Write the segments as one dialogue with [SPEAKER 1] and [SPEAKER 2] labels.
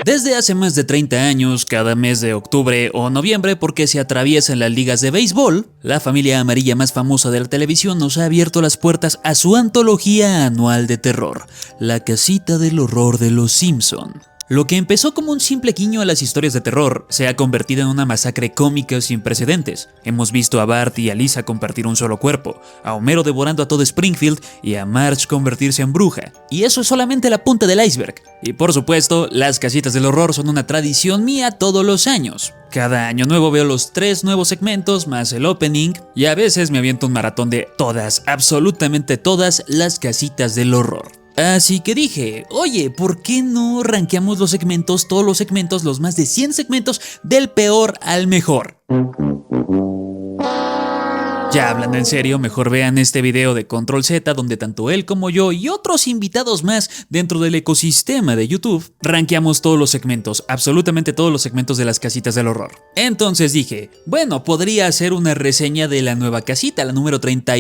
[SPEAKER 1] Desde hace más de 30 años, cada mes de octubre o noviembre, porque se atraviesan las ligas de béisbol, la familia amarilla más famosa de la televisión nos ha abierto las puertas a su antología anual de terror, La Casita del Horror de los Simpson. Lo que empezó como un simple guiño a las historias de terror se ha convertido en una masacre cómica sin precedentes. Hemos visto a Bart y a Lisa compartir un solo cuerpo, a Homero devorando a todo Springfield y a Marge convertirse en bruja. Y eso es solamente la punta del iceberg. Y por supuesto, las casitas del horror son una tradición mía todos los años. Cada año nuevo veo los 3 nuevos segmentos más el opening y a veces me aviento un maratón de todas, absolutamente todas las casitas del horror. Así que dije, oye, ¿por qué no rankeamos los segmentos, todos los segmentos, los más de 100 segmentos, del peor al mejor? Ya hablando en serio, mejor vean este video de Control Z donde tanto él como yo y otros invitados más dentro del ecosistema de YouTube rankeamos todos los segmentos, absolutamente todos los segmentos de las casitas del horror. Entonces dije, bueno, podría hacer una reseña de la nueva casita, la número 30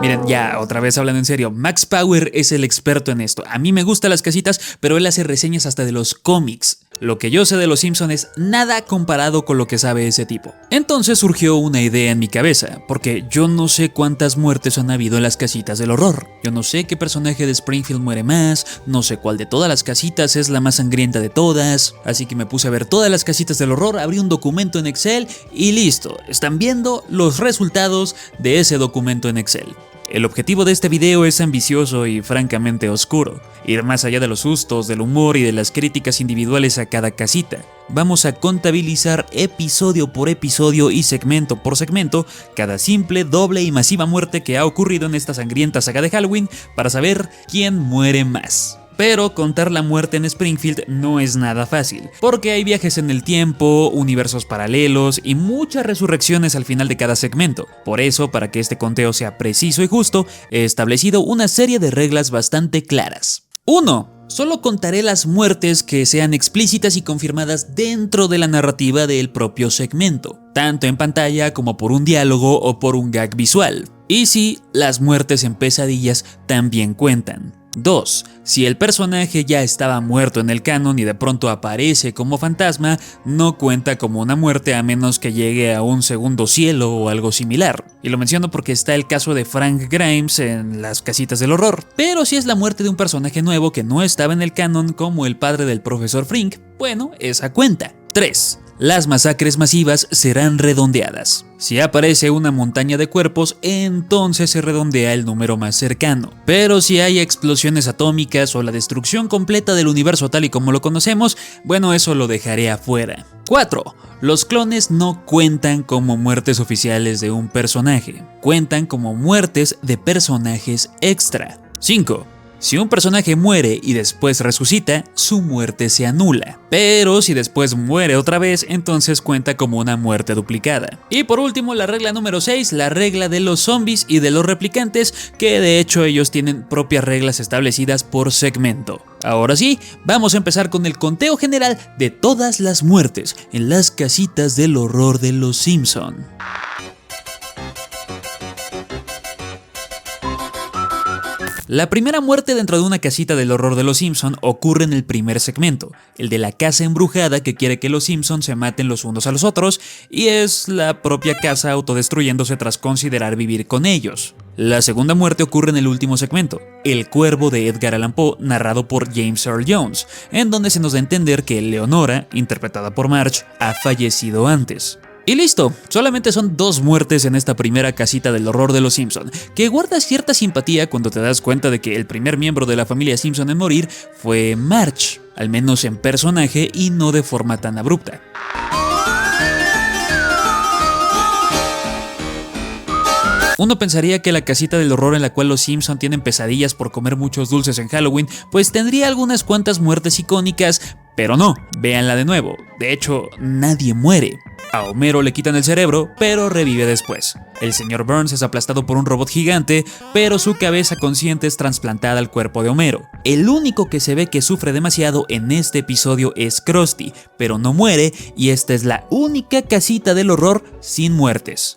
[SPEAKER 1] Miren, ya, otra vez hablando en serio, Max Power es el experto en esto. A mí me gustan las casitas, pero él hace reseñas hasta de los cómics. Lo que yo sé de los Simpson es nada comparado con lo que sabe ese tipo. Entonces surgió una idea en mi cabeza, porque yo no sé cuántas muertes han habido en las casitas del horror. Yo no sé qué personaje de Springfield muere más, no sé cuál de todas las casitas es la más sangrienta de todas. Así que me puse a ver todas las casitas del horror, abrí un documento en Excel y listo. Están viendo los resultados de ese documento en Excel. El objetivo de este video es ambicioso y francamente oscuro, ir más allá de los sustos, del humor y de las críticas individuales a cada casita. Vamos a contabilizar episodio por episodio y segmento por segmento cada simple, doble y masiva muerte que ha ocurrido en esta sangrienta saga de Halloween para saber quién muere más. Pero contar la muerte en Springfield no es nada fácil, porque hay viajes en el tiempo, universos paralelos y muchas resurrecciones al final de cada segmento. Por eso, para que este conteo sea preciso y justo, he establecido una serie de reglas bastante claras. 1. Solo contaré las muertes que sean explícitas y confirmadas dentro de la narrativa del propio segmento, tanto en pantalla como por un diálogo o por un gag visual. Y sí, las muertes en pesadillas también cuentan. 2. Si el personaje ya estaba muerto en el canon y de pronto aparece como fantasma, no cuenta como una muerte a menos que llegue a un segundo cielo o algo similar. Y lo menciono porque está el caso de Frank Grimes en las casitas del horror. Pero si es la muerte de un personaje nuevo que no estaba en el canon como el padre del profesor Frink, bueno, esa cuenta. 3. Las masacres masivas serán redondeadas. Si aparece una montaña de cuerpos, entonces se redondea el número más cercano. Pero si hay explosiones atómicas o la destrucción completa del universo tal y como lo conocemos, bueno, eso lo dejaré afuera. 4. Los clones no cuentan como muertes oficiales de un personaje, cuentan como muertes de personajes extra. 5. Si un personaje muere y después resucita, su muerte se anula. Pero si después muere otra vez, entonces cuenta como una muerte duplicada. Y por último, la regla número 6, la regla de los zombies y de los replicantes, que de hecho ellos tienen propias reglas establecidas por segmento. Ahora sí, vamos a empezar con el conteo general de todas las muertes en las casitas del horror de los Simpson. La primera muerte dentro de una casita del horror de los Simpson ocurre en el primer segmento, el de la casa embrujada que quiere que los Simpson se maten los unos a los otros, y es la propia casa autodestruyéndose tras considerar vivir con ellos. La segunda muerte ocurre en el último segmento, El Cuervo de Edgar Allan Poe, narrado por James Earl Jones, en donde se nos da a entender que Leonora, interpretada por Marge, ha fallecido antes. Y listo, solamente son 2 muertes en esta primera casita del horror de los Simpson, que guarda cierta simpatía cuando te das cuenta de que el primer miembro de la familia Simpson en morir fue Marge, al menos en personaje y no de forma tan abrupta. Uno pensaría que la casita del horror en la cual los Simpson tienen pesadillas por comer muchos dulces en Halloween, pues tendría algunas cuantas muertes icónicas, pero no, véanla de nuevo, de hecho nadie muere. A Homero le quitan el cerebro, pero revive después. El señor Burns es aplastado por un robot gigante, pero su cabeza consciente es trasplantada al cuerpo de Homero. El único que se ve que sufre demasiado en este episodio es Krusty, pero no muere y esta es la única casita del horror sin muertes.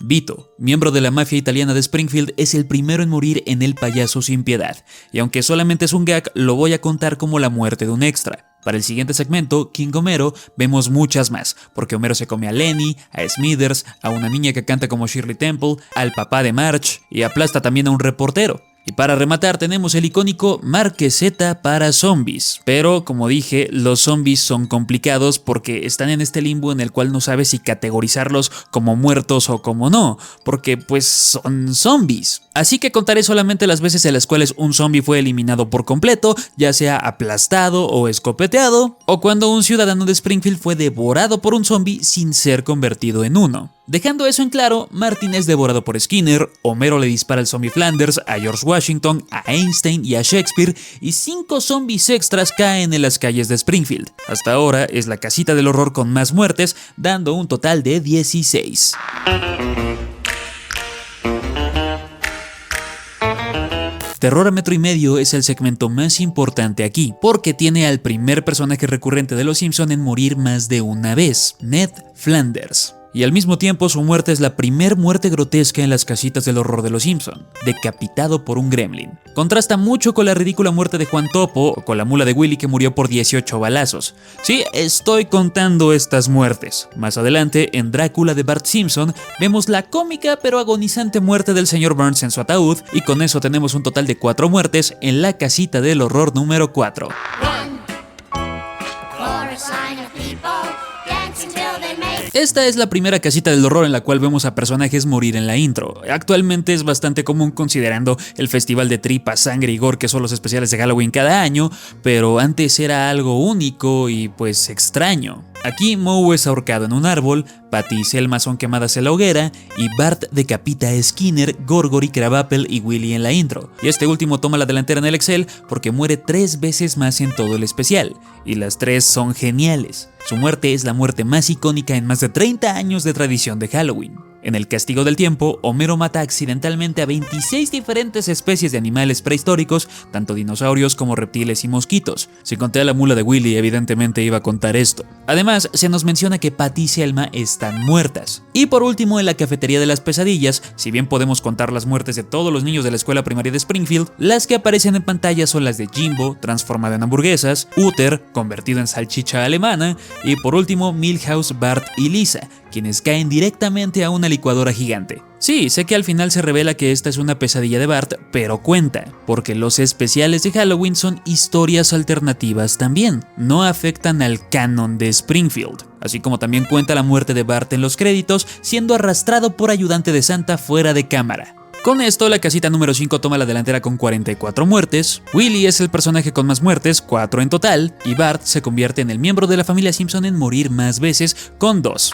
[SPEAKER 1] Vito miembro de la mafia italiana de Springfield, es el primero en morir en El payaso sin piedad, y aunque solamente es un gag, lo voy a contar como la muerte de un extra. Para el siguiente segmento, King Homero, vemos muchas más, porque Homero se come a Lenny, a Smithers, a una niña que canta como Shirley Temple, al papá de Marge y aplasta también a un reportero. Y para rematar tenemos el icónico Marqueseta para zombies. Pero como dije, los zombies son complicados porque están en este limbo en el cual no sabes si categorizarlos como muertos o como no, porque pues son zombies. Así que contaré solamente las veces en las cuales un zombie fue eliminado por completo, ya sea aplastado o escopeteado, o cuando un ciudadano de Springfield fue devorado por un zombie sin ser convertido en uno. Dejando eso en claro, Martin es devorado por Skinner, Homero le dispara al zombie Flanders, a George Washington, a Einstein y a Shakespeare, y 5 zombies extras caen en las calles de Springfield. Hasta ahora es la casita del horror con más muertes, dando un total de 16. Terror a metro y medio es el segmento más importante aquí, porque tiene al primer personaje recurrente de Los Simpson en morir más de una vez, Ned Flanders. Y al mismo tiempo su muerte es la primer muerte grotesca en las casitas del horror de Los Simpson, decapitado por un gremlin. Contrasta mucho con la ridícula muerte de Juan Topo o con la mula de Willy que murió por 18 balazos. Sí, estoy contando estas muertes. Más adelante, en Drácula de Bart Simpson, vemos la cómica pero agonizante muerte del señor Burns en su ataúd, y con eso tenemos un total de 4 muertes en la casita del horror número 4. Esta es la primera casita del horror en la cual vemos a personajes morir en la intro. Actualmente es bastante común considerando el festival de tripas, sangre y gore que son los especiales de Halloween cada año, pero antes era algo único y pues extraño. Aquí Moe es ahorcado en un árbol, Patty y Selma son quemadas en la hoguera, y Bart decapita a Skinner, Gorgory, Krabappel y Willy en la intro. Y este último toma la delantera en el Excel porque muere 3 veces más en todo el especial, y las 3 son geniales. Su muerte es la muerte más icónica en más de 30 años de tradición de Halloween. En El castigo del tiempo, Homero mata accidentalmente a 26 diferentes especies de animales prehistóricos, tanto dinosaurios como reptiles y mosquitos. Si conté a la mula de Willy, evidentemente iba a contar esto. Además, se nos menciona que Patty y Selma están muertas. Y por último, en la cafetería de las pesadillas, si bien podemos contar las muertes de todos los niños de la escuela primaria de Springfield, las que aparecen en pantalla son las de Jimbo, transformado en hamburguesas, Uther, convertido en salchicha alemana, y por último, Milhouse, Bart y Lisa, quienes caen directamente a una licuadora gigante. Sí, sé que al final se revela que esta es una pesadilla de Bart, pero cuenta, porque los especiales de Halloween son historias alternativas también, no afectan al canon de Springfield. Así como también cuenta la muerte de Bart en los créditos, siendo arrastrado por ayudante de Santa fuera de cámara. Con esto, la casita número 5 toma la delantera con 44 muertes, Willy es el personaje con más muertes, 4 en total, y Bart se convierte en el miembro de la familia Simpson en morir más veces, con 2.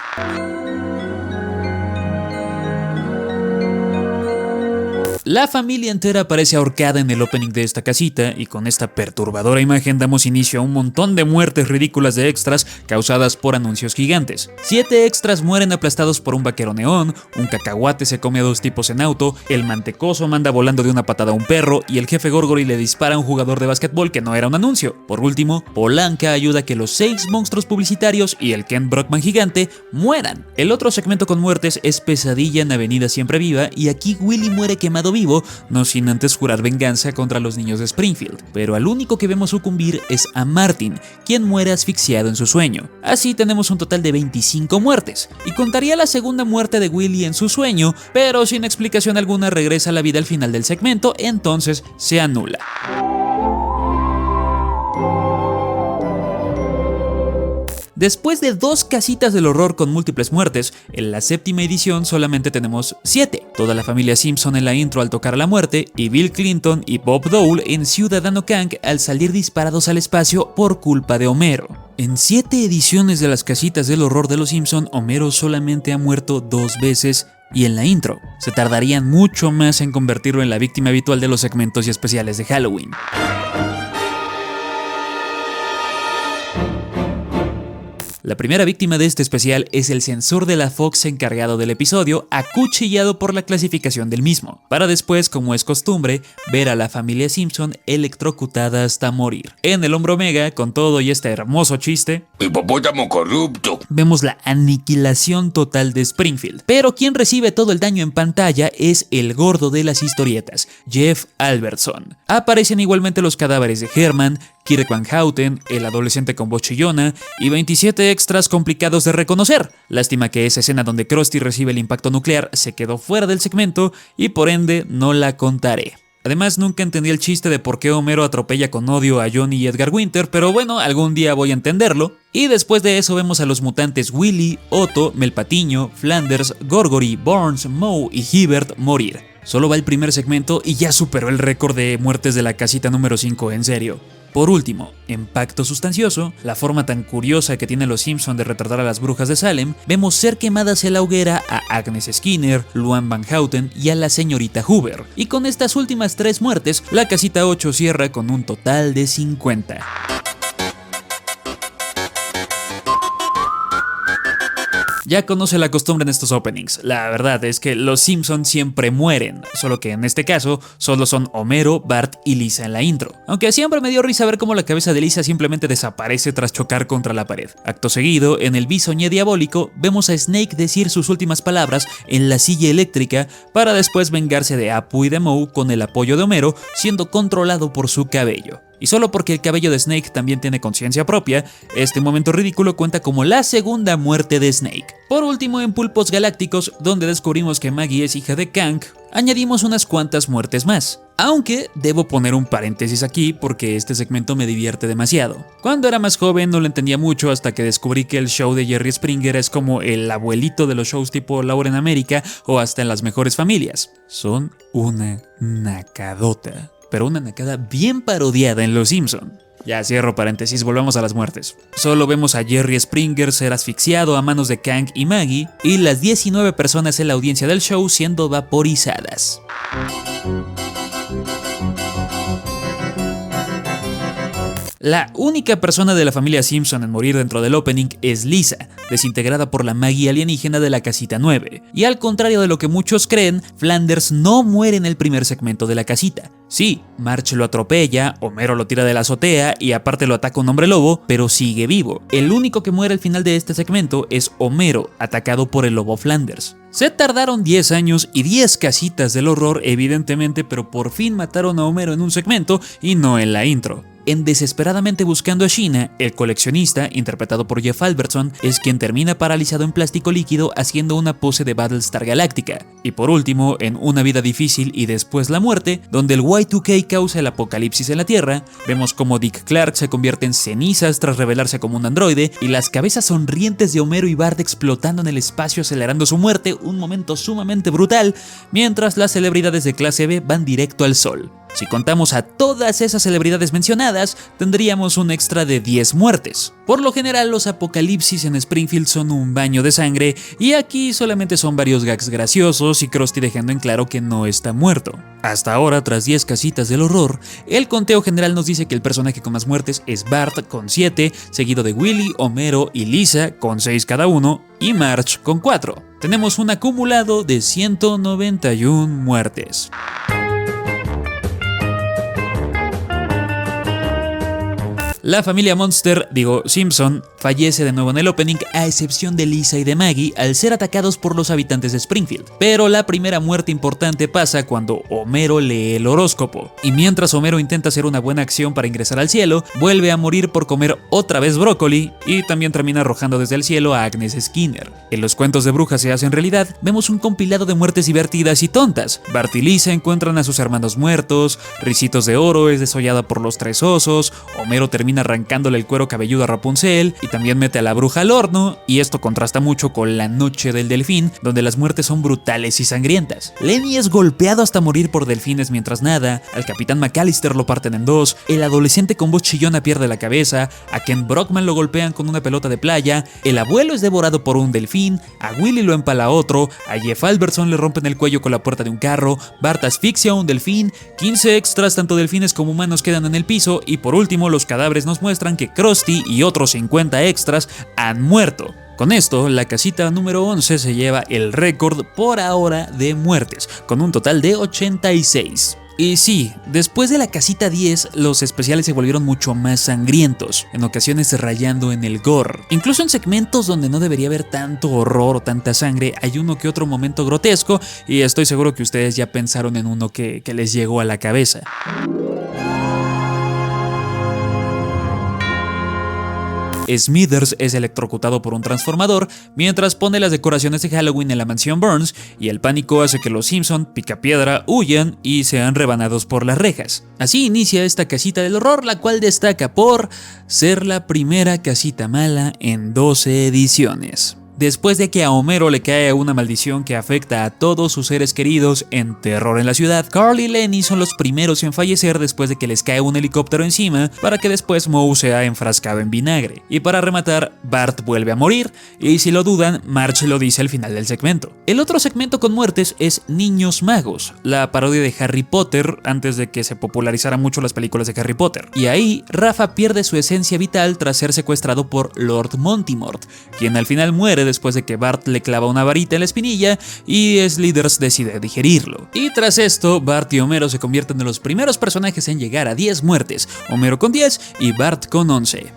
[SPEAKER 1] La familia entera aparece ahorcada en el opening de esta casita, y con esta perturbadora imagen damos inicio a un montón de muertes ridículas de extras causadas por anuncios gigantes. 7 extras mueren aplastados por un vaquero neón, un cacahuate se come a 2 tipos en auto, el mantecoso manda volando de una patada a un perro, y el jefe Gorgory le dispara a un jugador de básquetbol que no era un anuncio. Por último, Polanca ayuda a que los 6 monstruos publicitarios y el Ken Brockman gigante mueran. El otro segmento con muertes es Pesadilla en Avenida Siempre Viva, y aquí Willy muere quemado vivo, no sin antes jurar venganza contra los niños de Springfield, pero al único que vemos sucumbir es a Martin, quien muere asfixiado en su sueño. Así tenemos un total de 25 muertes, y contaría la segunda muerte de Willy en su sueño, pero sin explicación alguna regresa a la vida al final del segmento, entonces se anula. Después de 2 casitas del horror con múltiples muertes, en la 7ª edición solamente tenemos 7. Toda la familia Simpson en la intro al tocar la muerte, y Bill Clinton y Bob Dole en Ciudadano Kang al salir disparados al espacio por culpa de Homero. En 7 ediciones de las casitas del horror de Los Simpson, Homero solamente ha muerto 2 veces, y en la intro se tardarían mucho más en convertirlo en la víctima habitual de los segmentos y especiales de Halloween. La primera víctima de este especial es el censor de la Fox encargado del episodio, acuchillado por la clasificación del mismo, para después, como es costumbre, ver a la familia Simpson electrocutada hasta morir. En el hombro Omega, con todo y este hermoso chiste,
[SPEAKER 2] hipopótamo corrupto,
[SPEAKER 1] vemos la aniquilación total de Springfield. Pero quien recibe todo el daño en pantalla es el gordo de las historietas, Jeff Albertson. Aparecen igualmente los cadáveres de Herman, Kirk Van Houten, el adolescente con voz chillona y 27 extras complicados de reconocer. Lástima que esa escena donde Krusty recibe el impacto nuclear se quedó fuera del segmento y por ende no la contaré. Además, nunca entendí el chiste de por qué Homero atropella con odio a Johnny y Edgar Winter, pero bueno, algún día voy a entenderlo. Y después de eso vemos a los mutantes Willy, Otto, Mel Patiño, Flanders, Gorgory, Burns, Moe y Hibbert morir. Solo va el primer segmento y ya superó el récord de muertes de la casita número 5, en serio. Por último, en Pacto Sustancioso, la forma tan curiosa que tienen los Simpson de retratar a las brujas de Salem, vemos ser quemadas en la hoguera a Agnes Skinner, Luann Van Houten y a la señorita Hoover. Y con estas últimas 3 muertes, la casita 8 cierra con un total de 50. Ya conoce la costumbre en estos openings. La verdad es que los Simpsons siempre mueren, solo que en este caso solo son Homero, Bart y Lisa en la intro. Aunque siempre me dio risa ver cómo la cabeza de Lisa simplemente desaparece tras chocar contra la pared. Acto seguido, en el bisoñé diabólico, vemos a Snake decir sus últimas palabras en la silla eléctrica para después vengarse de Apu y de Moe con el apoyo de Homero, siendo controlado por su cabello. Y solo porque el cabello de Snake también tiene conciencia propia, este momento ridículo cuenta como la segunda muerte de Snake. Por último, en Pulpos Galácticos, donde descubrimos que Maggie es hija de Kang, añadimos unas cuantas muertes más. Aunque debo poner un paréntesis aquí porque este segmento me divierte demasiado. Cuando era más joven no lo entendía mucho hasta que descubrí que el show de Jerry Springer es como el abuelito de los shows tipo Laura en América o hasta en Las Mejores Familias. Son una nacadota. Pero una nacada bien parodiada en Los Simpson. Ya cierro paréntesis, volvamos a las muertes. Solo vemos a Jerry Springer ser asfixiado a manos de Kang y Maggie, y las 19 personas en la audiencia del show siendo vaporizadas. La única persona de la familia Simpson en morir dentro del opening es Lisa, desintegrada por la Maggie alienígena de la casita 9. Y al contrario de lo que muchos creen, Flanders no muere en el primer segmento de la casita. Sí, Marge lo atropella, Homero lo tira de la azotea y aparte lo ataca un hombre lobo, pero sigue vivo. El único que muere al final de este segmento es Homero, atacado por el lobo Flanders. Se tardaron 10 años y 10 casitas del horror evidentemente, pero por fin mataron a Homero en un segmento y no en la intro. En Desesperadamente Buscando a Sheena, el coleccionista, interpretado por Jeff Albertson, es quien termina paralizado en plástico líquido haciendo una pose de Battlestar Galactica. Y por último, en Una vida difícil y después la muerte, donde el Y2K causa el apocalipsis en la Tierra, vemos como Dick Clark se convierte en cenizas tras revelarse como un androide y las cabezas sonrientes de Homero y Bart explotando en el espacio acelerando su muerte, un momento sumamente brutal, mientras las celebridades de clase B van directo al sol. Si contamos a todas esas celebridades mencionadas, tendríamos un extra de 10 muertes. Por lo general, los apocalipsis en Springfield son un baño de sangre, y aquí solamente son varios gags graciosos y Krusty dejando en claro que no está muerto. Hasta ahora, tras 10 casitas del horror, el conteo general nos dice que el personaje con más muertes es Bart con 7, seguido de Willy, Homero y Lisa con 6 cada uno, y Marge con 4. Tenemos un acumulado de 191 muertes. La familia Simpson, fallece de nuevo en el opening, a excepción de Lisa y de Maggie, al ser atacados por los habitantes de Springfield. Pero la primera muerte importante pasa cuando Homero lee el horóscopo. Y mientras Homero intenta hacer una buena acción para ingresar al cielo, vuelve a morir por comer otra vez brócoli y también termina arrojando desde el cielo a Agnes Skinner. En Los cuentos de brujas se hacen realidad, vemos un compilado de muertes divertidas y tontas. Bart y Lisa encuentran a sus hermanos muertos, Ricitos de Oro es desollada por los 3 osos, Homero termina arrancándole el cuero cabelludo a Rapunzel y también mete a la bruja al horno, y esto contrasta mucho con La noche del delfín, donde las muertes son brutales y sangrientas. Lenny es golpeado hasta morir por delfines mientras nada, al capitán McAllister lo parten en 2, el adolescente con voz chillona pierde la cabeza, a Ken Brockman lo golpean con una pelota de playa, el abuelo es devorado por un delfín, a Willy lo empala otro, a Jeff Albertson le rompen el cuello con la puerta de un carro, Bart asfixia a un delfín, 15 extras tanto delfines como humanos quedan en el piso, y por último los cadáveres nos muestran que Krusty y otros 50 extras han muerto. Con esto, la casita número 11 se lleva el récord por ahora de muertes, con un total de 86. Y sí, después de la casita 10, los especiales se volvieron mucho más sangrientos, en ocasiones rayando en el gore. Incluso en segmentos donde no debería haber tanto horror o tanta sangre, hay uno que otro momento grotesco, y estoy seguro que ustedes ya pensaron en uno que les llegó a la cabeza. Smithers es electrocutado por un transformador mientras pone las decoraciones de Halloween en la mansión Burns, y el pánico hace que los Simpson, Picapiedra, huyan y sean rebanados por las rejas. Así inicia esta casita del horror, la cual destaca por ser la primera casita mala en 12 ediciones. Después de que a Homero le cae una maldición que afecta a todos sus seres queridos en Terror en la Ciudad, Carl y Lenny son los primeros en fallecer después de que les cae un helicóptero encima, para que después Moe sea enfrascado en vinagre. Y para rematar, Bart vuelve a morir, y si lo dudan, Marge lo dice al final del segmento. El otro segmento con muertes es Niños Magos, la parodia de Harry Potter antes de que se popularizaran mucho las películas de Harry Potter. Y ahí, Rafa pierde su esencia vital tras ser secuestrado por Lord Montimort, quien al final muere después de que Bart le clava una varita en la espinilla y Slithers decide digerirlo. Y tras esto, Bart y Homero se convierten en los primeros personajes en llegar a 10 muertes, Homero con 10 y Bart con 11.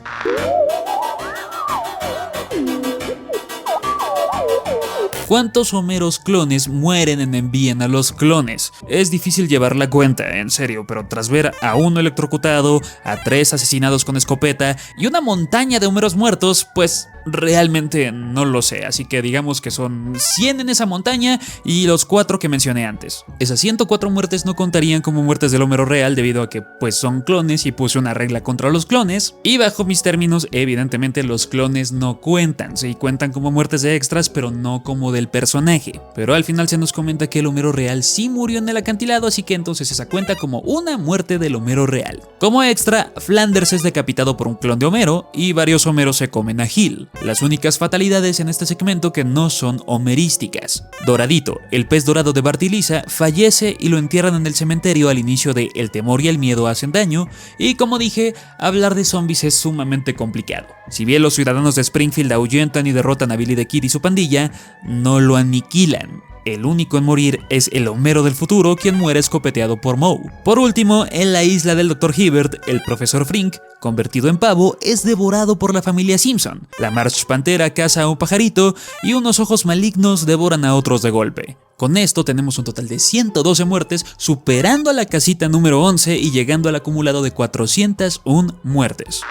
[SPEAKER 1] ¿Cuántos Homeros clones mueren en Envíen a los Clones? Es difícil llevar la cuenta, en serio, pero tras ver a uno electrocutado, a 3 asesinados con escopeta y una montaña de Homeros muertos, pues realmente no lo sé, así que digamos que son 100 en esa montaña y los 4 que mencioné antes. Esas 104 muertes no contarían como muertes del Homero real debido a que pues son clones y puse una regla contra los clones, y bajo mis términos evidentemente los clones no cuentan, sí cuentan como muertes de extras pero no como del personaje. Pero al final se nos comenta que el Homero real sí murió en el acantilado, así que entonces esa cuenta como una muerte del Homero real. Como extra, Flanders es decapitado por un clon de Homero y varios Homeros se comen a Gil. Las únicas fatalidades en este segmento que no son homerísticas. Doradito, el pez dorado de Bart y Lisa, fallece y lo entierran en el cementerio al inicio de El temor y el miedo hacen daño, y como dije, hablar de zombies es sumamente complicado. Si bien los ciudadanos de Springfield ahuyentan y derrotan a Billy the Kid y su pandilla, no lo aniquilan. El único en morir es el Homero del futuro, quien muere escopeteado por Moe. Por último, en la isla del Dr. Hibbert, el profesor Frink, convertido en pavo, es devorado por la familia Simpson. La Marge Pantera caza a un pajarito y unos ojos malignos devoran a otros de golpe. Con esto tenemos un total de 112 muertes, superando a la casita número 11 y llegando al acumulado de 401 muertes.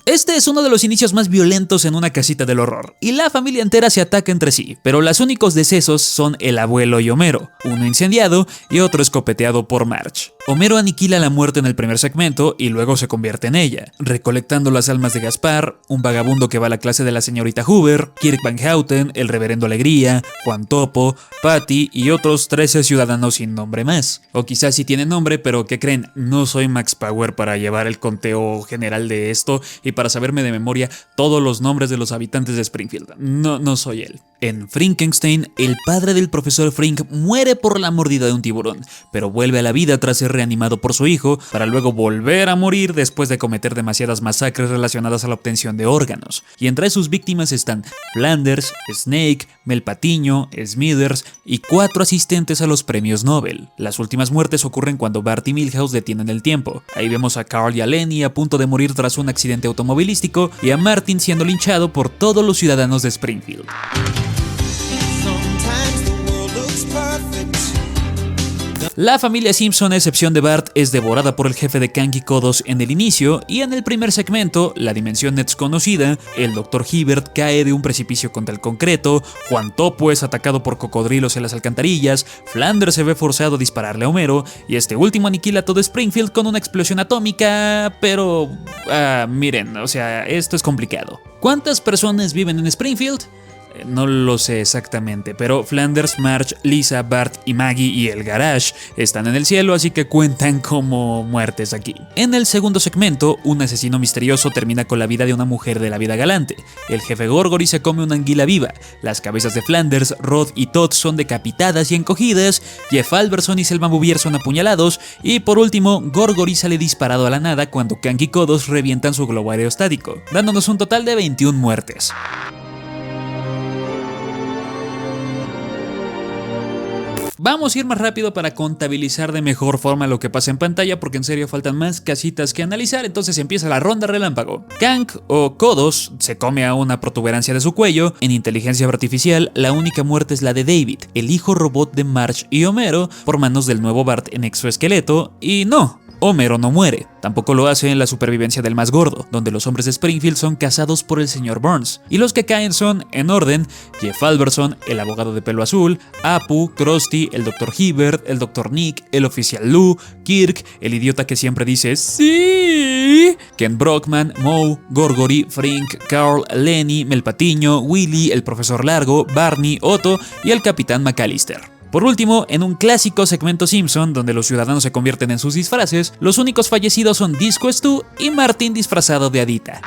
[SPEAKER 1] Este es uno de los inicios más violentos en una casita del horror, y la familia entera se ataca entre sí, pero los únicos decesos son el abuelo y Homero, uno incendiado y otro escopeteado por Marge. Homero aniquila a la muerte en el primer segmento y luego se convierte en ella, recolectando las almas de Gaspar, un vagabundo que va a la clase de la señorita Hoover, Kirk Van Houten, el reverendo Alegría, Juan Topo, Patty y otros 13 ciudadanos sin nombre más. O quizás sí tienen nombre, pero ¿qué creen? No soy Max Power para llevar el conteo general de esto y para saberme de memoria todos los nombres de los habitantes de Springfield. No soy él. En Frankenstein, el padre del profesor Frink muere por la mordida de un tiburón, pero vuelve a la vida tras ser reanimado por su hijo, para luego volver a morir después de cometer demasiadas masacres relacionadas a la obtención de órganos. Y entre sus víctimas están Flanders, Snake, Mel Patiño, Smithers y 4 asistentes a los premios Nobel. Las últimas muertes ocurren cuando Bart y Milhouse detienen el tiempo. Ahí vemos a Carl y a Lenny a punto de morir tras un accidente automovilístico y a Martin siendo linchado por todos los ciudadanos de Springfield. La familia Simpson, a excepción de Bart, es devorada por el jefe de Kang y Kodos en el inicio, y en el primer segmento, la dimensión desconocida, el Dr. Hibbert cae de un precipicio contra el concreto, Juan Topo es atacado por cocodrilos en las alcantarillas, Flanders se ve forzado a dispararle a Homero, y este último aniquila todo Springfield con una explosión atómica, pero... miren, o sea, esto es complicado. ¿Cuántas personas viven en Springfield? No lo sé exactamente, pero Flanders, Marge, Lisa, Bart y Maggie y el Garage están en el cielo, así que cuentan como muertes aquí. En el segundo segmento, un asesino misterioso termina con la vida de una mujer de la vida galante. El jefe Gorgory se come una anguila viva. Las cabezas de Flanders, Rod y Todd son decapitadas y encogidas. Jeff Alberson y Selma Bouvier son apuñalados. Y por último, Gorgory sale disparado a la nada cuando Kang y Kodos revientan su globo aerostático, dándonos un total de 21 muertes. Vamos a ir más rápido para contabilizar de mejor forma lo que pasa en pantalla, porque en serio faltan más casitas que analizar, entonces empieza la ronda relámpago. Kang o Kodos se come a una protuberancia de su cuello. En inteligencia artificial, la única muerte es la de David, el hijo robot de Marge y Homero, por manos del nuevo Bart en exoesqueleto, y no, Homero no muere. Tampoco lo hace en la supervivencia del más gordo, donde los hombres de Springfield son cazados por el Sr. Burns. Y los que caen son, en orden, Jeff Alberson, el abogado de pelo azul, Apu, Krusty, el Dr. Hibbert, el Dr. Nick, el oficial Lou, Kirk, el idiota que siempre dice ¡sí!, Ken Brockman, Moe, Gorgory, Frink, Carl, Lenny, Mel Patiño, Willy, el profesor Largo, Barney, Otto y el Capitán McAllister. Por último, en un clásico segmento Simpson, donde los ciudadanos se convierten en sus disfraces, los únicos fallecidos son Disco Stu y Martin disfrazado de Adita.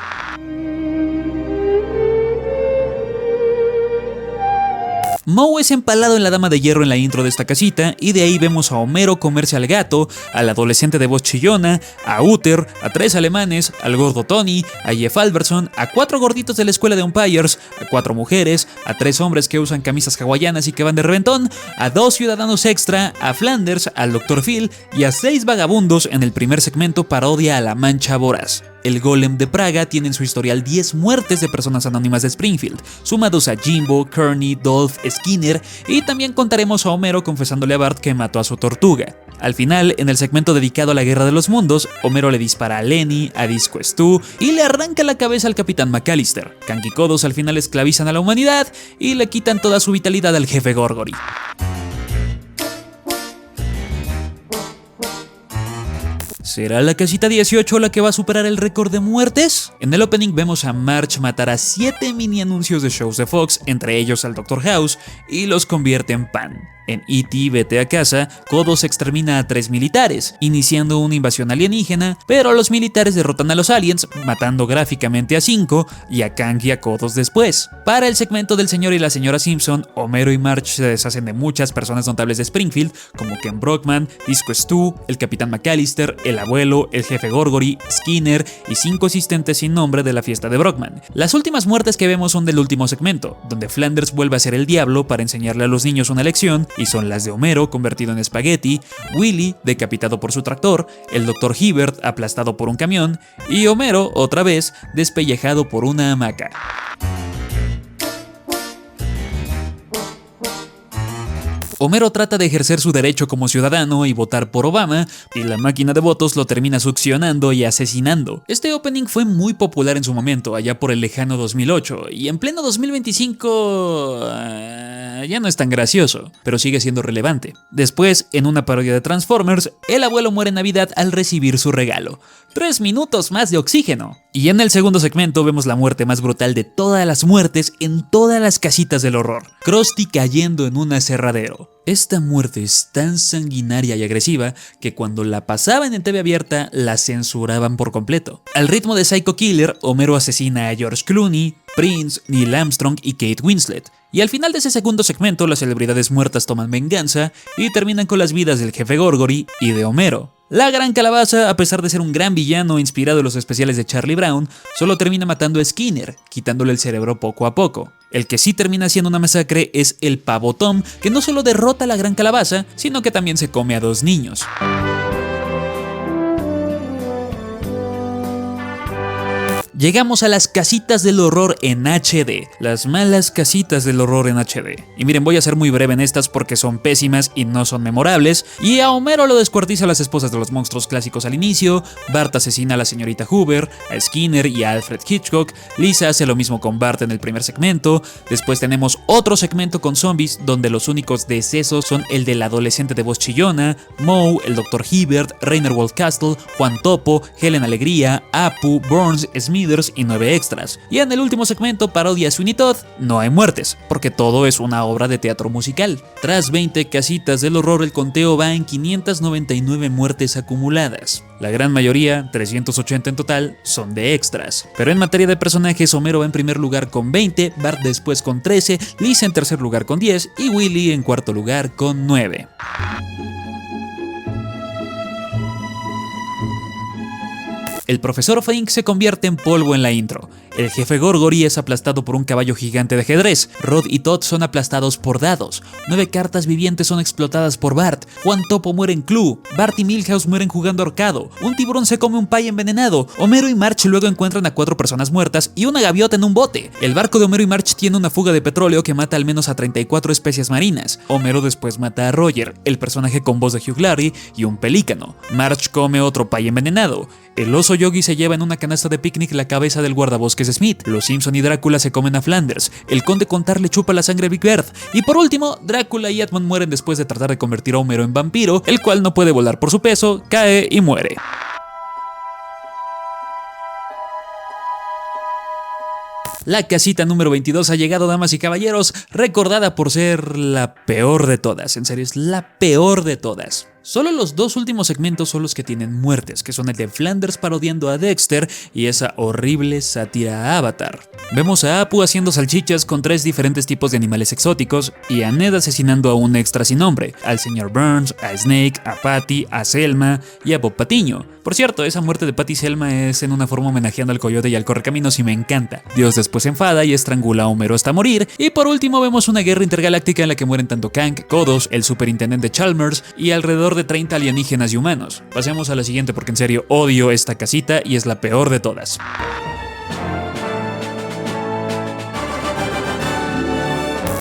[SPEAKER 1] Moe es empalado en la Dama de Hierro en la intro de esta casita, y de ahí vemos a Homero comerse al gato, al adolescente de voz chillona, a Uther, a 3 alemanes, al gordo Tony, a Jeff Alberson, a 4 gorditos de la escuela de umpires, a 4 mujeres, a 3 hombres que usan camisas hawaianas y que van de reventón, a 2 ciudadanos extra, a Flanders, al Dr. Phil y a 6 vagabundos en el primer segmento parodia a la Mancha Voraz. El Golem de Praga tiene en su historial 10 muertes de personas anónimas de Springfield, sumados a Jimbo, Kearney, Dolph, Skinner, y también contaremos a Homero confesándole a Bart que mató a su tortuga. Al final, en el segmento dedicado a la Guerra de los Mundos, Homero le dispara a Lenny, a Disco Stu y le arranca la cabeza al Capitán McAllister. Kang y Kodos al final esclavizan a la humanidad y le quitan toda su vitalidad al jefe Gorgory. ¿Será la casita 18 la que va a superar el récord de muertes? En el opening vemos a Marge matar a 7 mini anuncios de shows de Fox, entre ellos al Dr. House, y los convierte en pan. En E.T. Vete a Casa, Kodos extermina a 3 militares, iniciando una invasión alienígena, pero los militares derrotan a los aliens, matando gráficamente a 5 y a Kang y a Kodos después. Para el segmento del señor y la señora Simpson, Homero y Marge se deshacen de muchas personas notables de Springfield, como Ken Brockman, Disco Stu, el Capitán McAllister, el abuelo, el jefe Gorgory, Skinner y 5 asistentes sin nombre de la fiesta de Brockman. Las últimas muertes que vemos son del último segmento, donde Flanders vuelve a ser el diablo para enseñarle a los niños una lección, y son las de Homero convertido en espagueti, Willy decapitado por su tractor, el Dr. Hibbert aplastado por un camión y Homero otra vez despellejado por una hamaca. Homero trata de ejercer su derecho como ciudadano y votar por Obama, y la máquina de votos lo termina succionando y asesinando. Este opening fue muy popular en su momento, allá por el lejano 2008, y en pleno 2025 ya no es tan gracioso, pero sigue siendo relevante. Después, en una parodia de Transformers, el abuelo muere en Navidad al recibir su regalo: 3 minutos más de oxígeno. Y en el segundo segmento vemos la muerte más brutal de todas las muertes en todas las casitas del horror: Krusty cayendo en un aserradero. Esta muerte es tan sanguinaria y agresiva que cuando la pasaban en TV abierta la censuraban por completo. Al ritmo de Psycho Killer, Homero asesina a George Clooney, Prince, Neil Armstrong y Kate Winslet. Y al final de ese segundo segmento, las celebridades muertas toman venganza y terminan con las vidas del jefe Gorgory y de Homero. La Gran Calabaza, a pesar de ser un gran villano inspirado en los especiales de Charlie Brown, solo termina matando a Skinner, quitándole el cerebro poco a poco. El que sí termina siendo una masacre es el Pavo Tom, que no solo derrota a la Gran Calabaza, sino que también se come a 2 niños. Llegamos a las casitas del horror en HD, las malas casitas del horror en HD. Y miren, voy a ser muy breve en estas porque son pésimas y no son memorables. Y a Homero lo descuartiza a las esposas de los monstruos clásicos al inicio, Bart asesina a la señorita Hoover, a Skinner y a Alfred Hitchcock, Lisa hace lo mismo con Bart en el primer segmento, después tenemos otro segmento con zombies donde los únicos decesos son el del adolescente de voz chillona, Moe, el Dr. Hibbert, Rainer Wolfcastle, Juan Topo, Helen Alegría, Apu, Burns, Smith Smithers y 9 extras. Y en el último segmento, parodia Sweeney Todd, no hay muertes, porque todo es una obra de teatro musical. Tras 20 casitas del horror, el conteo va en 599 muertes acumuladas. La gran mayoría, 380 en total, son de extras. Pero en materia de personajes, Homero va en primer lugar con 20, Bart después con 13, Lisa en tercer lugar con 10 y Willy en cuarto lugar con 9. El profesor Fink se convierte en polvo en la intro. El jefe Gorgory es aplastado por un caballo gigante de ajedrez. Rod y Todd son aplastados por dados. 9 cartas vivientes son explotadas por Bart. Juan Topo muere en Clue. Bart y Milhouse mueren jugando ahorcado. Un tiburón se come un pay envenenado. Homero y Marge luego encuentran a 4 personas muertas y una gaviota en un bote. El barco de Homero y Marge tiene una fuga de petróleo que mata al menos a 34 especies marinas. Homero después mata a Roger, el personaje con voz de Hugh Laurie, y un pelícano. Marge come otro pay envenenado. El oso Yogi se lleva en una canasta de picnic la cabeza del guardabosques Smith. Los Simpson y Drácula se comen a Flanders. El conde Contar le chupa la sangre a Big Bird. Y por último, Drácula y Edmund mueren después de tratar de convertir a Homero en vampiro, el cual no puede volar por su peso, cae y muere. La casita número 22 ha llegado, damas y caballeros, recordada por ser la peor de todas. En serio, es la peor de todas. Solo los 2 últimos segmentos son los que tienen muertes, que son el de Flanders parodiando a Dexter y esa horrible sátira a Avatar. Vemos a Apu haciendo salchichas con 3 diferentes tipos de animales exóticos y a Ned asesinando a un extra sin nombre, al señor Burns, a Snake, a Patty, a Selma y a Bob Patiño. Por cierto, esa muerte de Patty y Selma es en una forma homenajeando al coyote y al correcaminos y me encanta. Dios después se enfada y estrangula a Homero hasta morir. Y por último vemos una guerra intergaláctica en la que mueren tanto Kang, Kodos, el superintendente Chalmers y alrededor de 30 alienígenas y humanos. Pasemos a la siguiente porque en serio odio esta casita y es la peor de todas.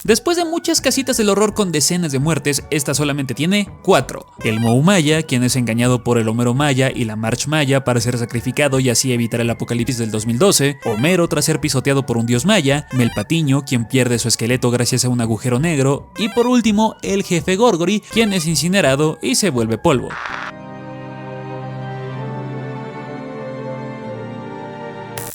[SPEAKER 1] Después de muchas casitas del horror con decenas de muertes, esta solamente tiene 4. El Moe Maya, quien es engañado por el Homero Maya y la Marge Maya para ser sacrificado y así evitar el apocalipsis del 2012. Homero tras ser pisoteado por un dios maya. Mel Patiño, quien pierde su esqueleto gracias a un agujero negro. Y por último, el jefe Gorgory, quien es incinerado y se vuelve polvo.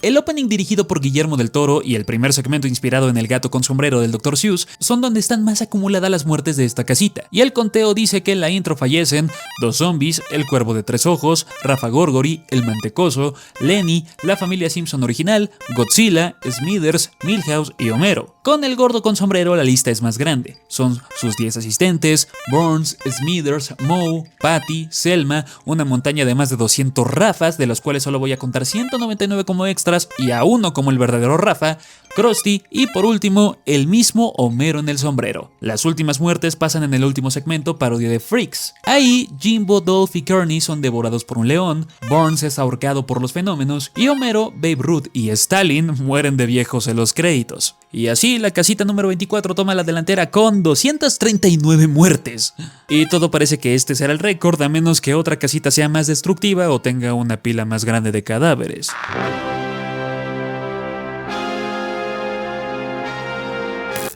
[SPEAKER 1] El opening dirigido por Guillermo del Toro y el primer segmento inspirado en El gato con sombrero del Dr. Seuss son donde están más acumuladas las muertes de esta casita. Y el conteo dice que en la intro fallecen 2 zombies, el cuervo de 3 ojos, Rafa Gorgory, el mantecoso, Lenny, la familia Simpson original, Godzilla, Smithers, Milhouse y Homero. Con el gordo con sombrero la lista es más grande. Son sus 10 asistentes, Burns, Smithers, Moe, Patty, Selma, una montaña de más de 200 Rafas, de los cuales solo voy a contar 199 como extra y a uno como el verdadero Rafa, Krusty y por último el mismo Homero en el sombrero. Las últimas muertes pasan en el último segmento, parodia de Freaks. Ahí Jimbo, Dolph y Kearney son devorados por un león, Burns es ahorcado por los fenómenos y Homero, Babe Ruth y Stalin mueren de viejos en los créditos. Y así la casita número 24 toma la delantera con 239 muertes. Y todo parece que este será el récord a menos que otra casita sea más destructiva o tenga una pila más grande de cadáveres.